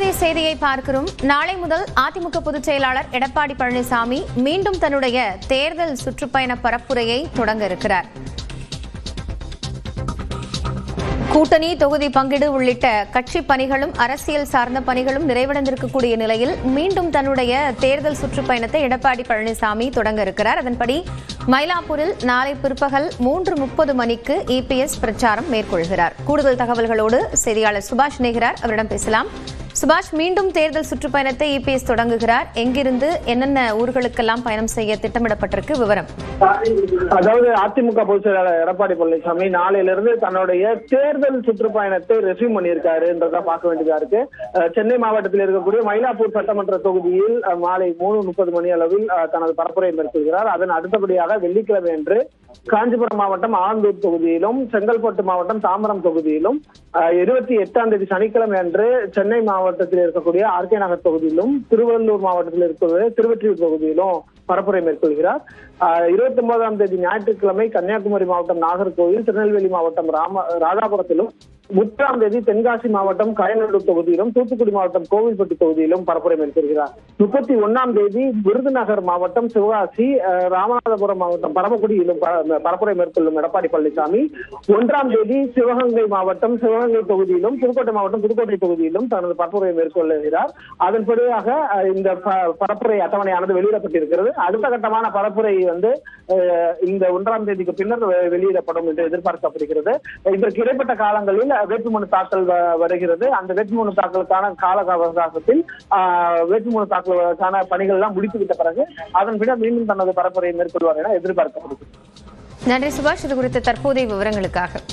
தற்போதைய செய்தியை பார்க்கிறோம். நாளை முதல் அதிமுக பொதுச் செயலாளர் எடப்பாடி பழனிசாமி மீண்டும் தன்னுடைய தேர்தல் சுற்றுப்பயண பரப்புரையை தொடங்க இருக்கிறார். கூட்டணி, தொகுதி பங்கீடு உள்ளிட்ட கட்சி பணிகளும் அரசியல் சார்ந்த பணிகளும் நிறைவடைந்திருக்கக்கூடிய நிலையில் மீண்டும் தன்னுடைய தேர்தல் சுற்றுப்பயணத்தை எடப்பாடி பழனிசாமி தொடங்க இருக்கிறார். அதன்படி மயிலாப்பூரில் நாளை பிற்பகல் 3:30 மணிக்கு இபிஎஸ் பிரச்சாரம் மேற்கொள்கிறார். கூடுதல் தகவல்களோடு செய்தியாளர் சுபாஷ் இணைகிறார். அவரிடம் பேசலாம். சுபாஷ், மீண்டும் தேர்தல் சுற்றுப்பயணத்தை இபிஎஸ் தொடங்குகிறார். எங்கிருந்து என்னென்ன ஊர்களுக்கெல்லாம் பயணம் செய்ய திட்டமிடப்பட்டிருக்கு? விவரம். அதாவது அதிமுக பொதுச் செயலாளர் எடப்பாடி பழனிசாமி நாளையிலிருந்து தன்னுடைய தேர்தல் சுற்றுப்பயணத்தை ரெஸ்யூம் பண்ணியிருக்காருன்றத பார்க்க வேண்டியதா இருக்கு. சென்னை மாவட்டத்தில் இருக்கக்கூடிய மயிலாப்பூர் சட்டமன்ற தொகுதியில் மாலை 3:30 மணி அளவில் தனது பரப்புரை மேற்கொள்கிறார். அதன் அடுத்தபடியாக வெள்ளிக்கிழமை அன்று காஞ்சிபுரம் மாவட்டம் ஆந்தூர் தொகுதியிலும், செங்கல்பட்டு மாவட்டம் தாம்பரம் தொகுதியிலும், 28ஆம் தேதி சனிக்கிழமை அன்று சென்னை மாவட்டத்தில் இருக்கக்கூடிய ஆர்கே நகர் தொகுதியிலும், திருவள்ளூர் மாவட்டத்தில் இருக்கக்கூடிய திருவெற்றியூர் தொகுதியிலும் பரப்புரை மேற்கொள்கிறார். 29ஆம் தேதி ஞாயிற்றுக்கிழமை கன்னியாகுமரி மாவட்டம் நாகர்கோவில், திருநெல்வேலி மாவட்டம் ராதாபுரத்திலும், 30ஆம் தேதி தென்காசி மாவட்டம் கயநல்லூர் தொகுதியிலும், தூத்துக்குடி மாவட்டம் கோவில்பட்டி தொகுதியிலும் பரப்புரை மேற்கொள்கிறார். 31ஆம் தேதி விருதுநகர் மாவட்டம் சிவகாசி, ராமநாதபுரம் மாவட்டம் பரமக்குடியிலும் பரப்புரை மேற்கொள்ளும் எடப்பாடி பழனிசாமி 1ஆம் தேதி சிவகங்கை மாவட்டம் சிவகங்கை தொகுதியிலும், புதுக்கோட்டை மாவட்டம் புதுக்கோட்டை தொகுதியிலும் தனது பரப்புரையை மேற்கொள்ளுகிறார். அதன்படியாக இந்த பரப்புரை அட்டவணையானது வெளியிடப்பட்டிருக்கிறது. அடுத்த கட்டமான பரப்புரை இந்த 1ஆம் தேதிக்கு பின்னர் வெளியிடப்படும் என்று எதிர்பார்க்கப்படுகிறது. இதற்கு இடைப்பட்ட காலங்களில் வேட்புமனு தாக்கல் வருகிறது. அந்த வேட்புமனு தாக்கலுக்கான கால அவகாசத்தில் வேட்புமனு தாக்கலுக்கான பணிகள் எல்லாம் முடித்துவிட்ட பிறகு அதன் பின்னர் மீண்டும் தனது பரப்புரையை மேற்கொள்வார் என எதிர்பார்க்கப்படுகிறது. நன்றி சுபாஷ், இது குறித்த தற்போதைய விவரங்களுக்காக.